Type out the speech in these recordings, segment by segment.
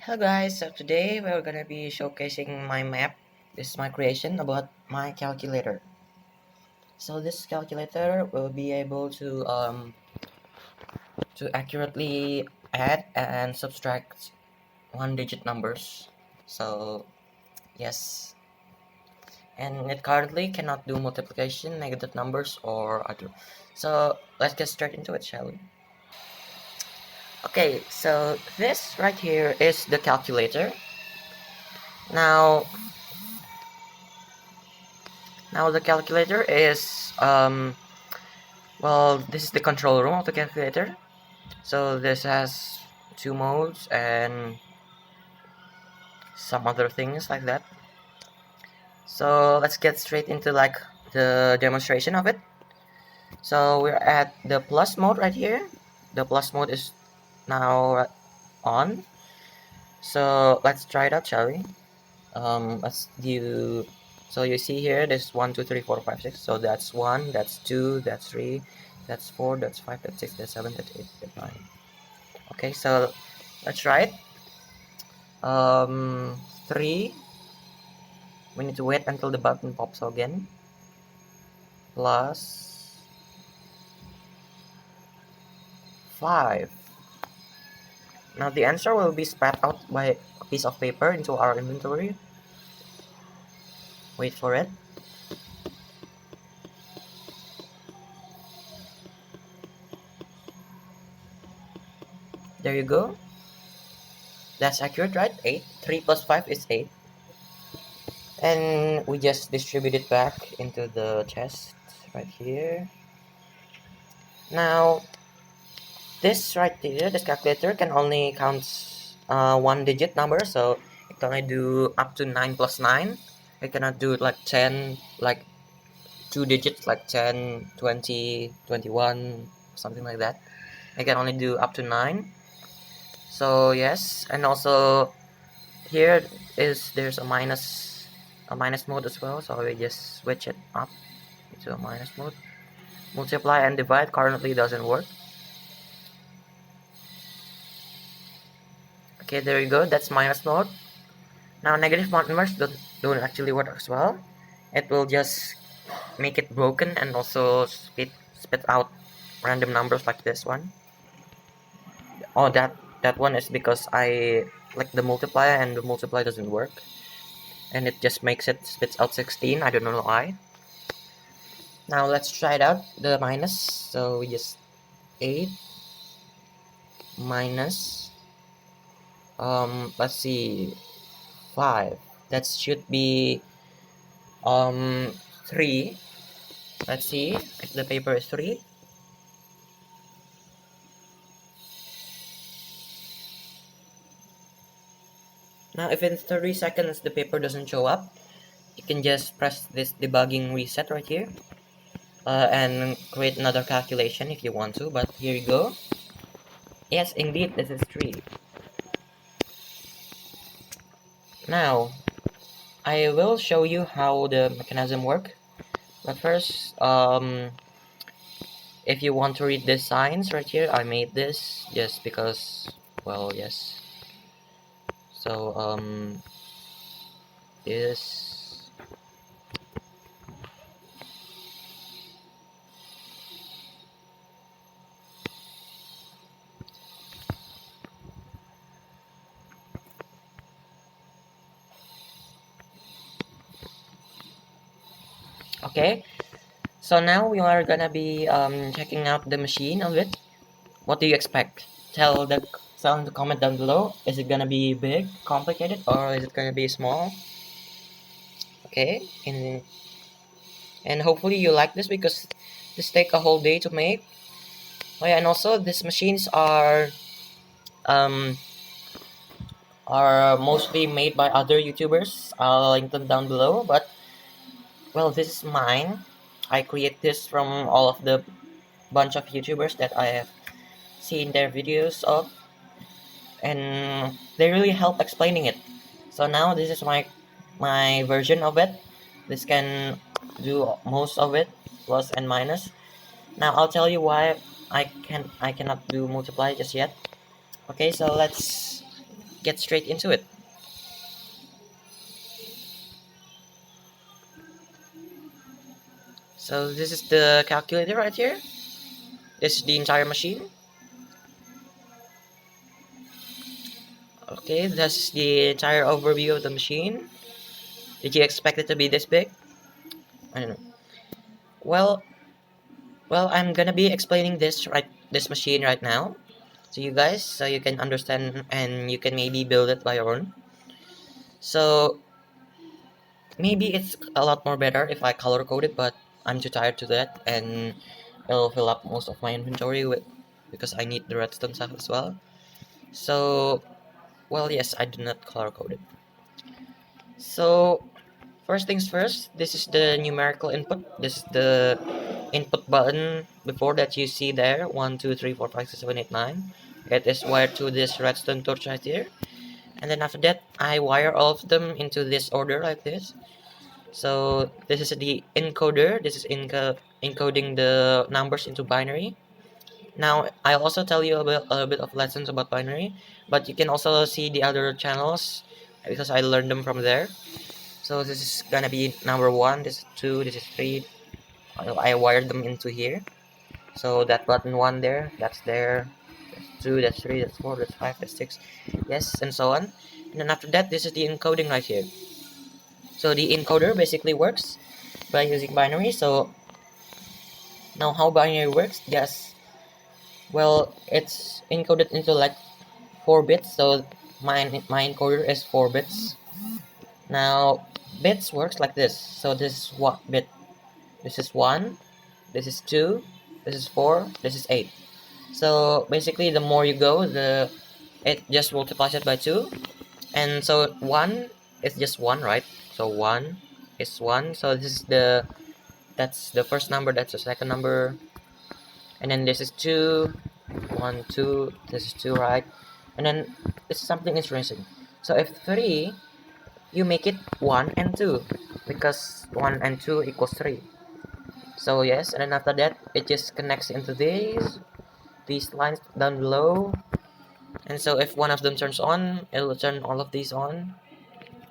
Hello guys, so today we're gonna be showcasing my map. This is my creation about my calculator. So this calculator will be able to accurately add and subtract one-digit numbers. So yes, and it currently cannot do multiplication, negative numbers, or other. So let's get straight into it, shall we? Okay, so this right here is the calculator. Now Now the calculator is well, this is the control room of the calculator. So this has two modes and some other things like that. So let's get straight into like the demonstration of it. So we're at the plus mode right here. The plus mode is now on. So let's try it out, shall we? Let's do. So you see here, there's 1, 2, 3, 4, 5, 6. So that's 1, that's 2, that's 3, that's 4, that's 5, that's 6, that's 7, that's 8, that's 9. Okay, so let's try it. 3. We need to wait until the button pops again. Plus 5. Now the answer will be spat out by a piece of paper into our inventory. Wait for it. There you go. That's accurate, right? 8. 3 plus 5 is 8. And we just distribute it back into the chest right here. Now this right here, this calculator can only count one digit number, so it can only do up to 9 plus 9. It cannot do like 10, like two digits, like 10, 20, 21, something like that. It can only do up to 9. So yes, and also here there's a minus mode as well, so we just switch it up into a minus mode. Multiply and divide currently doesn't work. Okay, there you go, that's minus mode. Now negative numbers don't actually work as well. It will just make it broken and also spit out random numbers like this one. Oh, that one is because I like the multiplier, and the multiply doesn't work, and it just makes it spits out 16. I don't know why. Now let's try it out, the minus. So we just 8 minus let's see, 5. That should be 3. Let's see if the paper is 3. Now if in 30 seconds the paper doesn't show up, you can just press this debugging reset right here, and create another calculation if you want to, but here you go. Yes, indeed, this is 3. Now I will show you how the mechanism works, but first, if you want to read the signs right here, I made this just because, well, yes. So this okay. So now we are gonna be checking out the machine of it. What do you expect? Tell in the comment down below. Is it gonna be big, complicated, or is it gonna be small? Okay, and hopefully you like this because this take a whole day to make. Oh yeah, and also these machines um are mostly made by other YouTubers. I'll link them down below. But well, this is mine. I create this from all of the bunch of YouTubers that I have seen their videos of, and they really help explaining it. So now this is my version of it. This can do most of it, plus and minus. Now I'll tell you why I cannot do multiply just yet. Okay, so let's get straight into it. So this is the calculator right here. This is the entire machine. Okay, that's the entire overview of the machine. Did you expect it to be this big? I don't know. Well, I'm gonna be explaining this machine right now to you guys, so you can understand and you can maybe build it by your own. So maybe it's a lot more better if I color code it, but I'm too tired to that, and it'll fill up most of my inventory with because I need the redstone stuff as well. So, well, yes, I do not color code it. So, first things first, this is the numerical input. This is the input button before that you see there. 1, 2, 3, 4, 5, 6, 7, 8, 9. It is wired to this redstone torch right here. And then after that, I wire all of them into this order like this. So this is the encoder. This is encoding the numbers into binary. Now, I'll also tell you a bit of lessons about binary, but you can also see the other channels because I learned them from there. So this is gonna be number 1, this is 2, this is 3. I wired them into here. So that button 1 there, that's there. That's 2, that's 3, that's 4, that's 5, that's 6. Yes, and so on. And then after that, this is the encoding right here. So the encoder basically works by using binary. So now how binary works? Yes. Well, it's encoded into like 4 bits. So my encoder is 4 bits. Now bits works like this. So this is what bit. This is 1. This is 2. This is 4. This is 8. So basically, the more you go, it just multiplies it by 2. And so 1 is just 1, right? So 1 is 1. So this is that's the first number, that's the second number, and then this is 2, 1, 2, this is 2, right? And then this is something interesting. So if 3, you make it 1 and 2 because 1 and 2 equals 3. So yes, and then after that it just connects into these lines down below. And so if one of them turns on, it will turn all of these on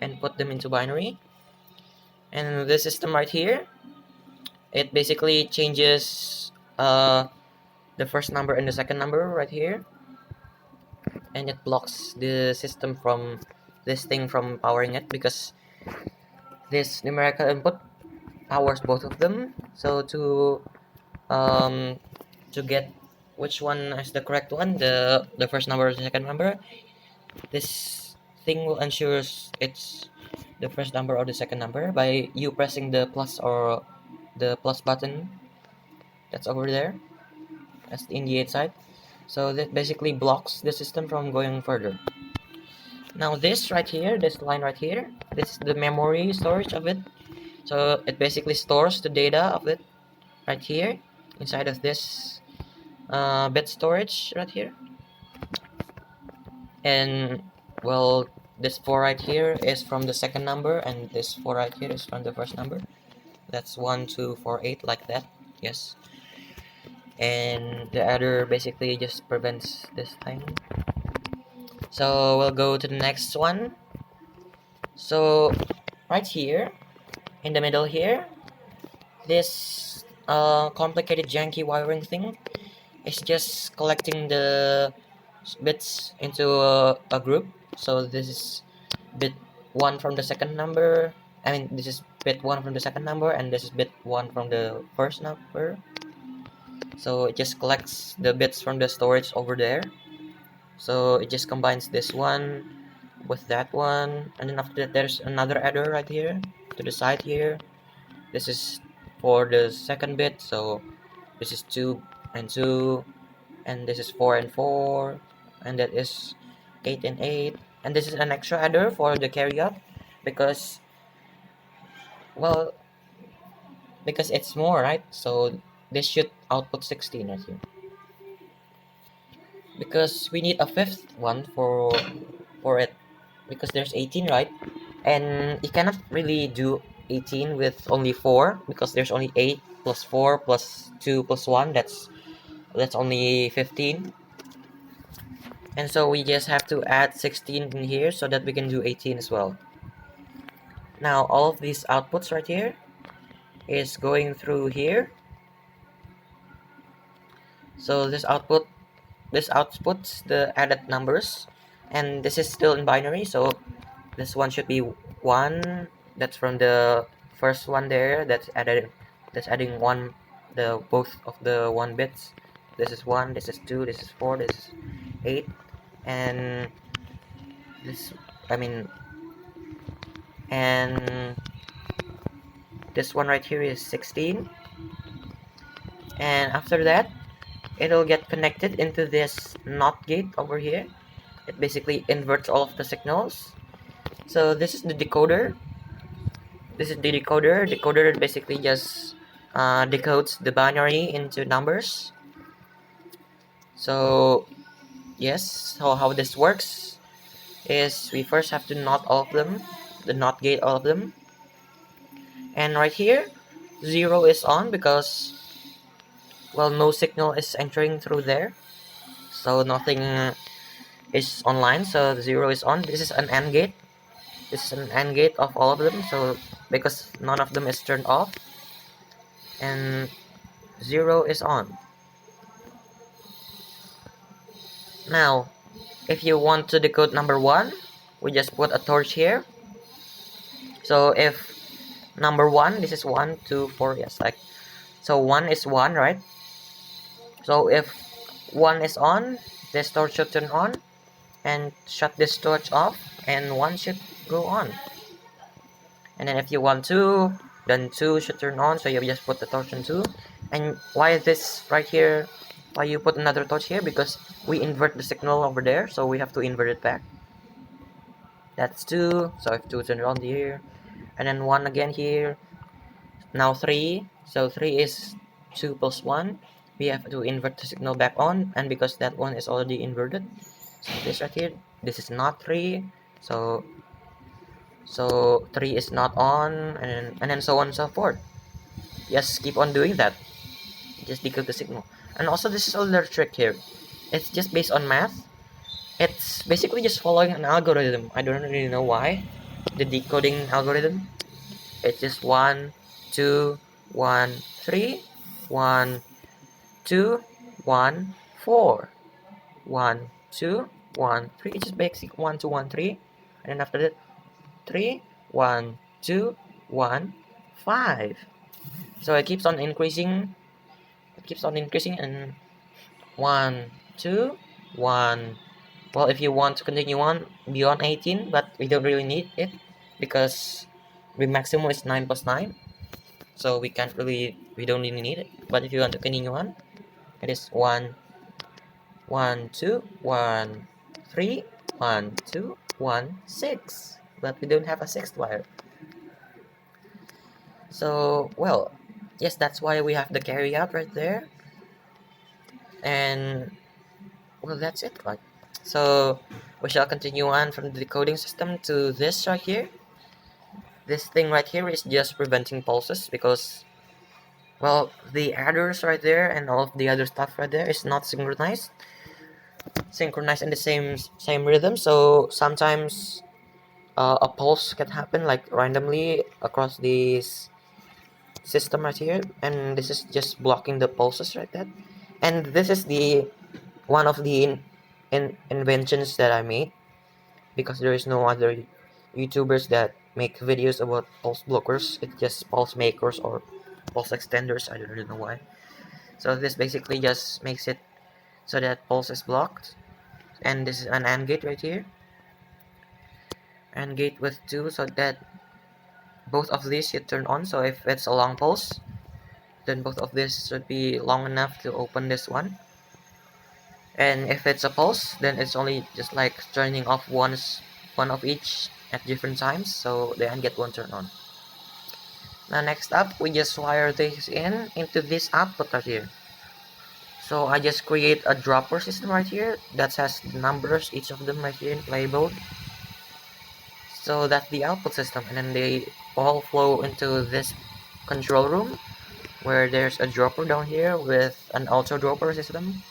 and put them into binary. And this system right here, it basically changes the first number and the second number right here, and it blocks the system from this thing from powering it because this numerical input powers both of them. So um to get which one is the correct one, the first number or the second number, this thing will ensure it's the first number or the second number by you pressing the plus or the plus button that's over there. That's the indicate side. So that basically blocks the system from going further. Now this right here, this line right here, this is the memory storage of it. So it basically stores the data of it right here inside of this bit storage right here. And well, this 4 right here is from the second number, and this 4 right here is from the first number. That's 1, 2, 4, 8, like that. Yes. And the other basically just prevents this thing. So we'll go to the next one. So right here in the middle here, this complicated janky wiring thing is just collecting the bits into a group. So this is bit 1 from the second number, I mean this is bit 1 from the second number, and this is bit 1 from the first number. So it just collects the bits from the storage over there. So it just combines this one with that one, and then after that there's another adder right here to the side here. This is for the second bit, so this is 2 and 2, and this is 4 and 4, and that is 8 and 8, and this is an extra adder for the carry out because, well, because it's more, right? So this should output 16 right here because we need a fifth one for it because there's 18, right? And you cannot really do 18 with only 4 because there's only 8 plus 4 plus 2 plus 1, that's only 15. And so we just have to add 16 in here so that we can do 18 as well. Now all of these outputs right here is going through here. So this outputs the added numbers, and this is still in binary, so this one should be 1. That's from the first one there, that's adding one, the both of the 1 bits. This is 1, this is 2, this is 4, this is 8, and this I mean and this one right here is 16. And after that, it'll get connected into this NOT gate over here. It basically inverts all of the signals. So this is the decoder. This is the decoder. Decoder basically just decodes the binary into numbers. So yes, so how this works is we first have to NOT all of them, the NOT gate all of them. And right here, 0 is on because, well, no signal is entering through there. So nothing is online, so 0 is on. This is an AND gate. This is an AND gate of all of them, so because none of them is turned off, and 0 is on. Now, if you want to decode number 1, we just put a torch here. So if number 1, this is 1, 2, 4, yes, like, so 1 is 1, right? So if 1 is on, this torch should turn on, and shut this torch off, and 1 should go on. And then if you want 2, then 2 should turn on, so you just put the torch on 2. And why this right here, why you put another torch here? Because we invert the signal over there, so we have to invert it back. That's 2, so if 2 turn on here, and then 1 again here. Now 3, so 3 is 2 plus 1. We have to invert the signal back on, and because that one is already inverted, so this right here, this is not 3, so 3 is not on, and then so on and so forth. Just keep on doing that. Just decode the signal. And also, this is a little trick here. It's just based on math. It's basically just following an algorithm. I don't really know why. The decoding algorithm. It's just 1, 2, 1, 3, 1, 2, 1, 4, 1, 2, 1, 3. It's just basic 1, 2, 1, 3. And then after that, 3, 1, 2, 1, 5. So it keeps on increasing. It keeps on increasing, and 1, 2, 1. Well, if you want to continue on beyond 18, but we don't really need it because the maximum is 9 plus 9. So we don't really need it. But if you want to continue on, it is 1, 1, 2, 1, 3, 1, 2, 1, 6. But we don't have a sixth wire. So, well, yes, that's why we have the carry out right there. And, well, that's it, right? So, we shall continue on from the decoding system to this right here. This thing right here is just preventing pulses because, well, the adders right there and all of the other stuff right there is not synchronized in the same rhythm. So sometimes a pulse can happen like randomly across this system right here, and this is just blocking the pulses right there. And this is the one of the inventions that I made because there is no other YouTubers that make videos about pulse blockers. It's just pulse makers or pulse extenders. I don't really know why. So this basically just makes it so that pulse is blocked. And this is an AND gate right here. AND gate with 2, so that both of these should turn on. So if it's a long pulse, then both of this should be long enough to open this one. And if it's a pulse, then it's only just like turning off one of each at different times, so the AND gate won't turn on. Now next up, we just wire this into this output right here. So I just create a dropper system right here that has numbers, each of them right here labeled. So that's the output system, and then they all flow into this control room where there's a dropper down here with an auto dropper system.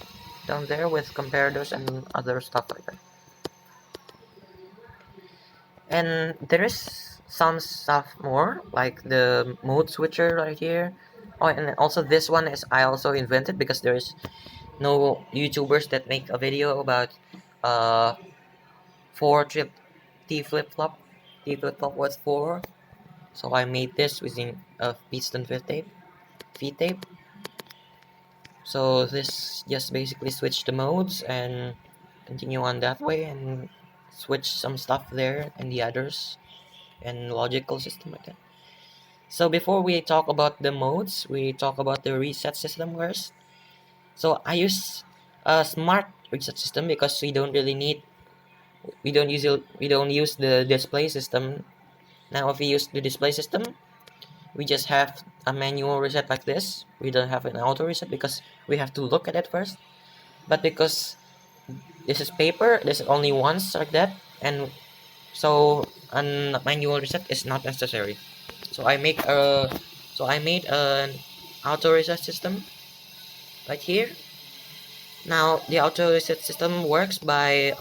down there with comparators and other stuff like that. And there is some stuff more, like the mode switcher right here. Oh, and also this one is I also invented because there's no YouTubers that make a video about uh 4 trip T flip-flop. T flip-flop was 4. So I made this using a piston feed tape. So this just basically switch the modes and continue on that way and switch some stuff there and the others and logical system like that. So before we talk about the modes, we talk about the reset system first. So I use a smart reset system because we don't use the display system. Now if we use the display system, we just have a manual reset like this. We don't have an auto reset because we have to look at it first. But because this is paper, this is only once like that, and so a manual reset is not necessary. So I made an auto reset system right here. Now the auto reset system works by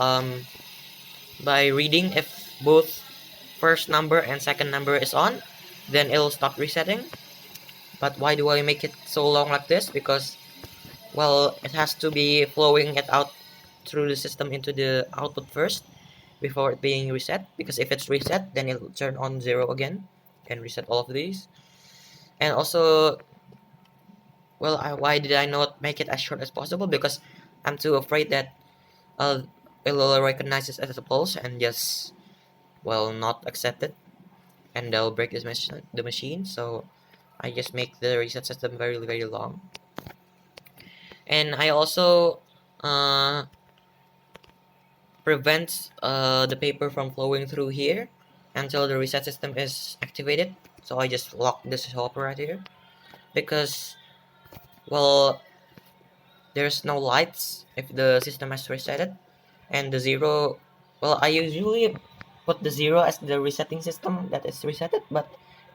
reading if both first number and second number is on, then it'll stop resetting. But why do I make it so long like this? Because, well, it has to be flowing it out through the system into the output first before it being reset. Because if it's reset, then it'll turn on 0 again and reset all of these. And also, well, why did I not make it as short as possible? Because I'm too afraid that uh, it'll recognize it as a pulse and just, well, not accept it, and they'll break the machine. So I just make the reset system very, very long. And I also uh, prevent the paper from flowing through here until the reset system is activated. So I just lock this hopper right here because, well, there's no lights if the system has resetted, and the 0, well, I usually put the 0 as the resetting system that is resetted, but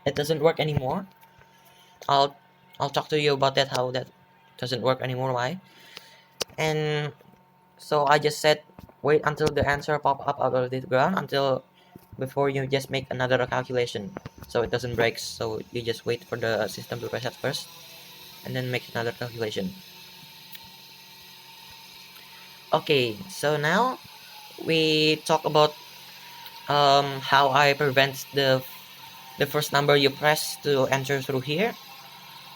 it doesn't work anymore. I'll I'll talk to you about that, how that doesn't work anymore, why. And so I just said wait until the answer pop up out of the ground until before you just make another calculation, so it doesn't break. So you just wait for the system to reset first and then make another calculation. Okay, so now we talk about how I prevent the first number you press to enter through here.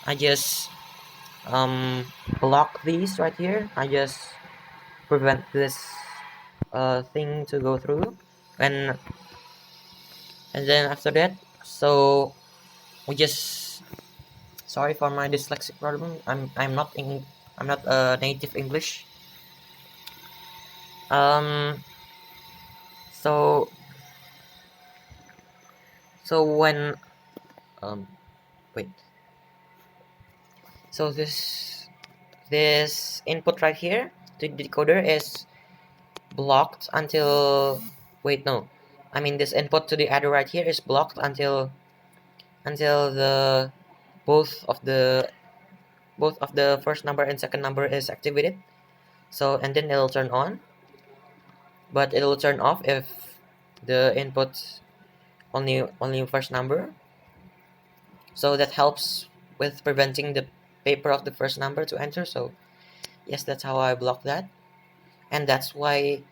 I just block these right here. I just prevent this thing to go through, and then after that, so we just, sorry for my dyslexic problem. I'm not a native English. Um, so when um wait, so this input right here to the decoder is blocked until, wait, no, I mean this input to the adder right here is blocked until the both of the first number and second number is activated. So and then it'll turn on, but it'll turn off if the input only first number. So that helps with preventing the paper of the first number to enter. So yes, that's how I block that, and that's why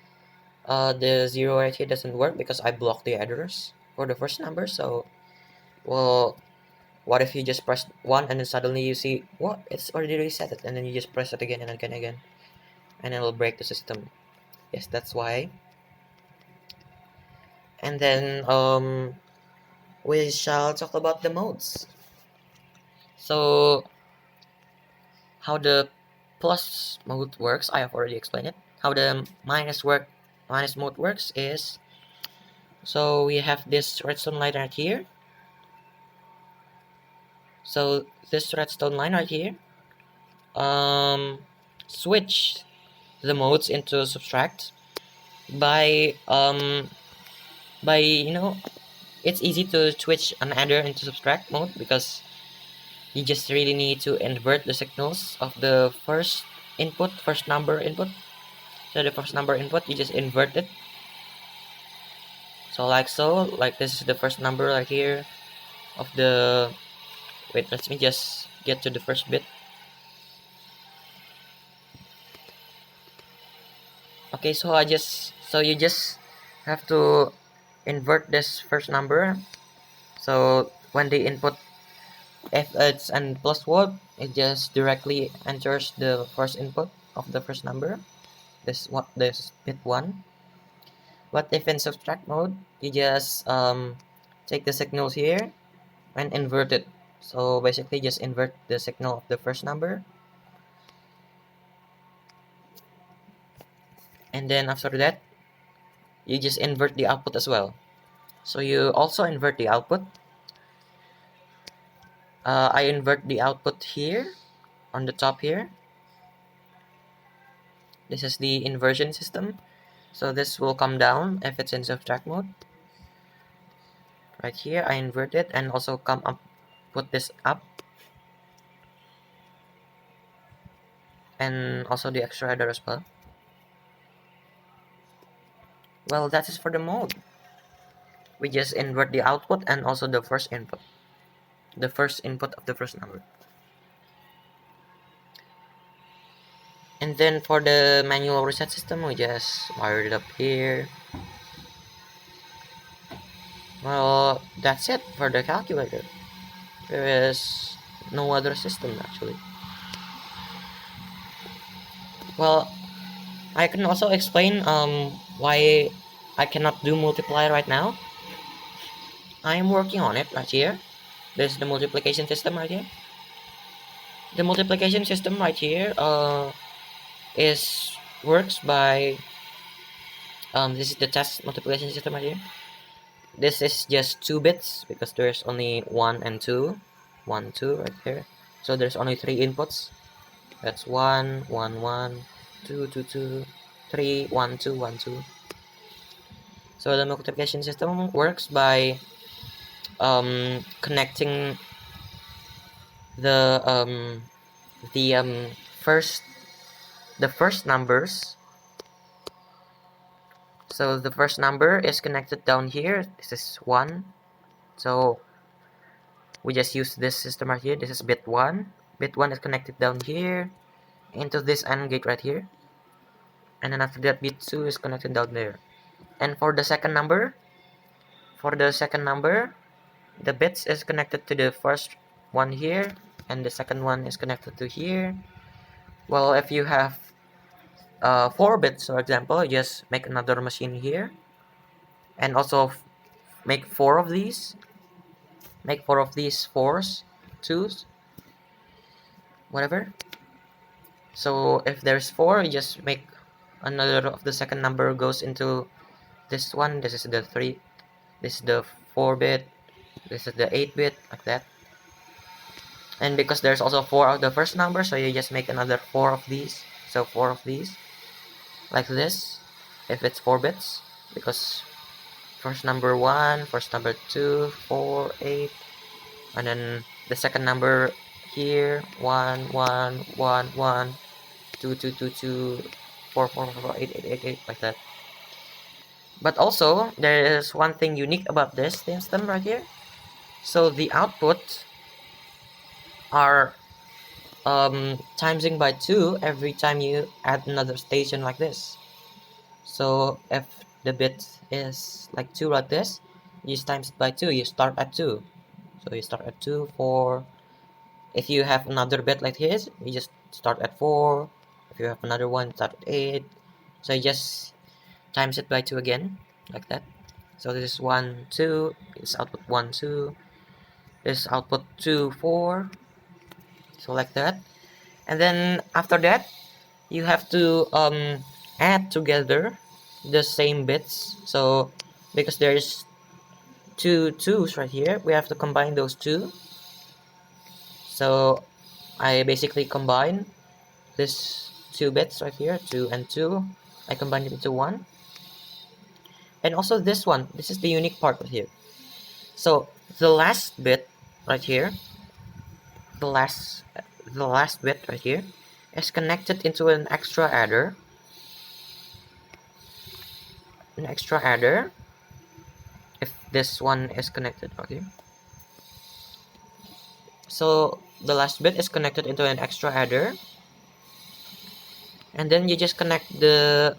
the 0 right here doesn't work, because I blocked the address for the first number. So, well, what if you just press 1 and then suddenly you see what, it's already reset it, and then you just press it again and again and it'll break the system. Yes, that's why. And then we shall talk about the modes. So how the plus mode works, I have already explained it. How the minus mode works is, so we have this redstone line right here. So this redstone line right here switch the modes into subtract by it's easy to switch an adder into subtract mode because you just really need to invert the signals of the first input, first number input. So the first number input, you just invert it. So like so, like this is the first number right here of the, wait, let me just get to the first bit. Okay, so you just have to invert this first number. So when they input if it's n plus 1, it just directly enters the first input of the first number. This bit 1. But if in subtract mode, you just take the signals here and invert it. So basically just invert the signal of the first number, and then after that you just invert the output as well. So you also invert the output. I invert the output here on the top here. This is the inversion system. So this will come down if it's in subtract mode. Right here I invert it and also come up, put this up, and also the extra header as well. Well, that is for the mode. We just invert the output and also the first input. The first input of the first number. And then for the manual reset system, we just wire it up here. Well, that's it for the calculator. There is no other system actually. Well, I can also explain why I cannot do multiply right now. I am working on it right here. This is the multiplication system right here. The multiplication system right here is works by this is the test multiplication system right here. This is just 2 bits because there's only 1 and 2. 1, 2 right here. So there's only 3 inputs. That's 1, 1, 1, 2, 2, 2, 3, 1, 2, 1, 2. So the multiplication system works by connecting the first numbers. So the first number is connected down here. This is 1. So we just use this system right here. This is bit 1. Bit 1 is connected down here into this AND gate right here. And then after that, bit 2 is connected down there. And for the second number, the bits is connected to the first one here, and the second one is connected to here. Well, if you have 4 bits, for example, just make another machine here, and also make 4 of these. Make 4 of these 4s, 2s, whatever. So if there's 4, you just make another of the second number goes into this one. This is the 3. This is the 4-bit. This is the 8-bit, like that. And because there's also 4 of the first number, so you just make another 4 of these. So 4 of these, like this, if it's 4 bits, because first number 1, first number 2, 4, 8, and then the second number here 1, 1, 1, 1, 2, 2, 2, 2, 4, 4, 4, 4, 8, 8, 8, 8, like that. But also there is one thing unique about this system right here. So the output are timesing by 2 every time you add another station like this. So if the bit is like 2 like this, you just times it by 2. You start at 2. So you start at 2, 4. If you have another bit like this, you just start at 4. If you have another one, start at 8. So you just times it by 2 again, like that. So this is 1, 2. This output 1, 2. This output 2, 4. So like that. And then after that, you have to add together the same bits. So because there's 2 2's right here, we have to combine those 2. So I basically combine this 2 bits right here, 2 and 2. I combine it into 1. And also this one, this is the unique part right here. So the last bit right here, the last bit right here is connected into an extra adder. If this one is connected, okay. So the last bit is connected into an extra adder, and then you just connect the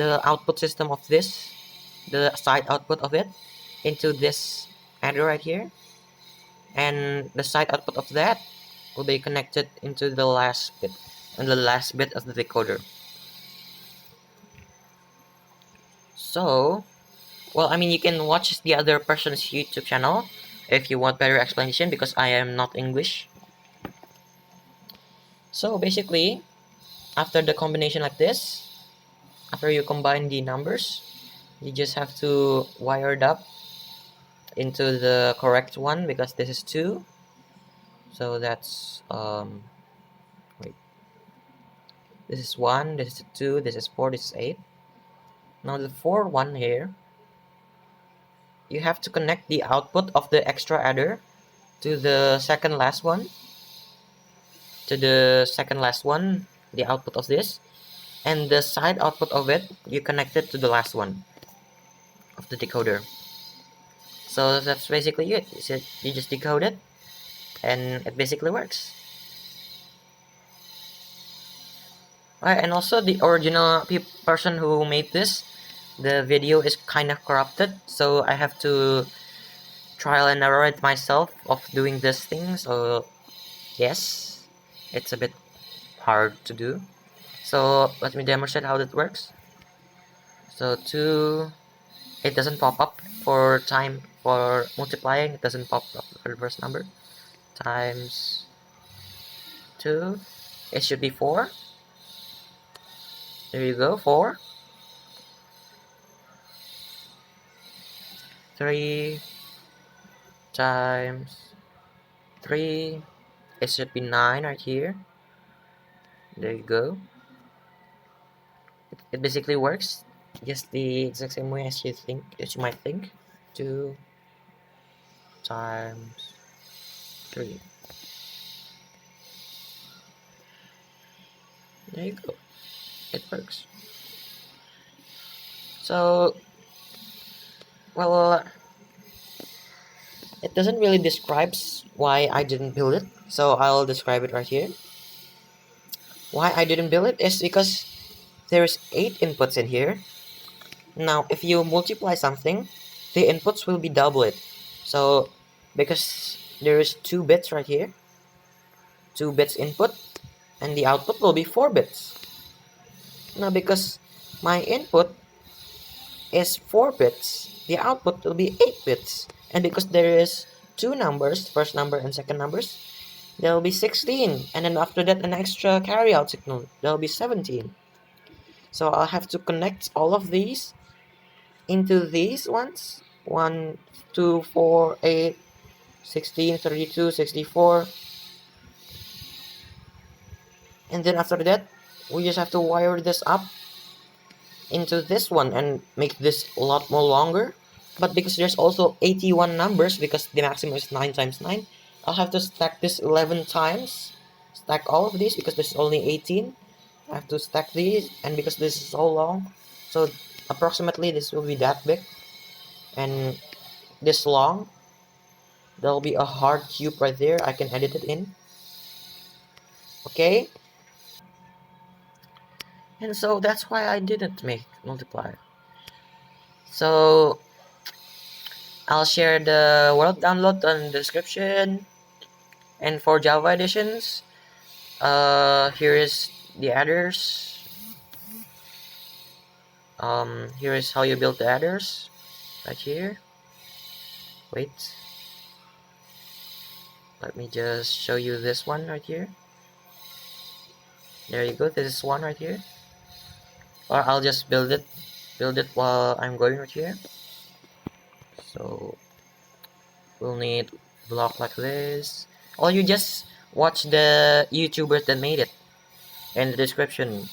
output system of this, the side output of it, into this adder right here, and the side output of that will be connected into the last bit, and the last bit of the decoder. So, well, I mean, you can watch the other person's YouTube channel if you want better explanation, because I am not English. So basically, after the combination like this, after you combine the numbers, you just have to wire it up into the correct one, because this is 2. So that's wait, this is 1, this is 2, this is 4, this is 8. Now the 4 one here, you have to connect the output of the extra adder to the second last one, the output of this, and the side output of it you connect it to the last one of the decoder. So that's basically it. You just decode it, and it basically works. Right, and also the original person who made this, the video is kind of corrupted, so I have to trial and error it myself of doing this thing. So yes, it's a bit hard to do. So let me demonstrate how that works. So 2, it doesn't pop up for multiplying. It doesn't pop up for the first number. Times 2, it should be 4. There you go, 4. 3 times 3, it should be 9 right here. There you go. It basically works just the exact same way as you might think. 2 times 3. There you go. It works. So, well, it doesn't really describes why I didn't build it, so I'll describe it right here. Why I didn't build it is because there's 8 inputs in here. Now, if you multiply something, the inputs will be doubled. So, because there is 2 bits right here, 2 bits input, and the output will be 4 bits. Now, because my input is 4 bits, the output will be 8 bits. And because there is 2 numbers, first number and second numbers, there will be 16. And then after that, an extra carryout signal, there will be 17. So I'll have to connect all of these into these ones. 1, 2, 4, 8, 16, 32, 64. And then after that, we just have to wire this up into this one and make this a lot more longer. But because there's also 81 numbers, because the maximum is 9 times 9, I'll have to stack this 11 times. Stack all of these because there's only 18. I have to stack these, and because this is so long, so approximately this will be that big and this long. There'll be a hard cube right there. I can edit it in. Okay? And so that's why I didn't make multiplier. So I'll share the world download on the description. And for Java editions, here is the adders. Here is how you build the adders. Right here. Wait. Let me just show you this one right here. There you go. This is one right here. Or I'll just build it while I'm going right here. So we'll need block like this. Or you just watch the YouTubers that made it in the description.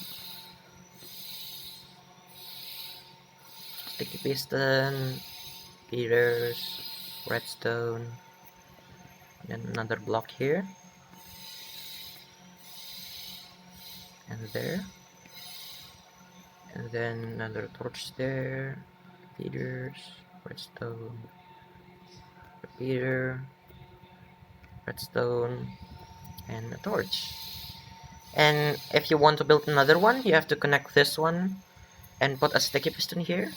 Sticky piston, feeders, redstone, and another block here. there, and then another torch there, feeders, redstone, repeater, redstone, and a torch. And if you want to build another one, you have to connect this one and put a sticky piston here,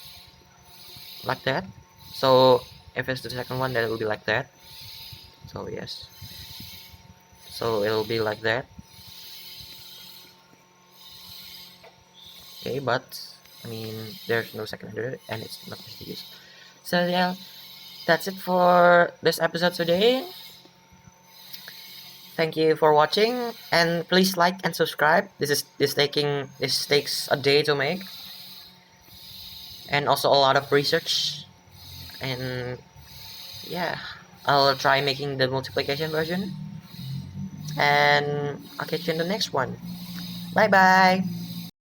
like that. So if it's the second one, then it will be like that. So yes, so it'll be like that. Okay, but I mean there's no second under, and it's not prestigious. So yeah, that's it for this episode today. Thank you for watching, and please like and subscribe. This takes a day to make, and also a lot of research. And yeah, I'll try making the multiplication version, and I'll catch you in the next one. Bye bye.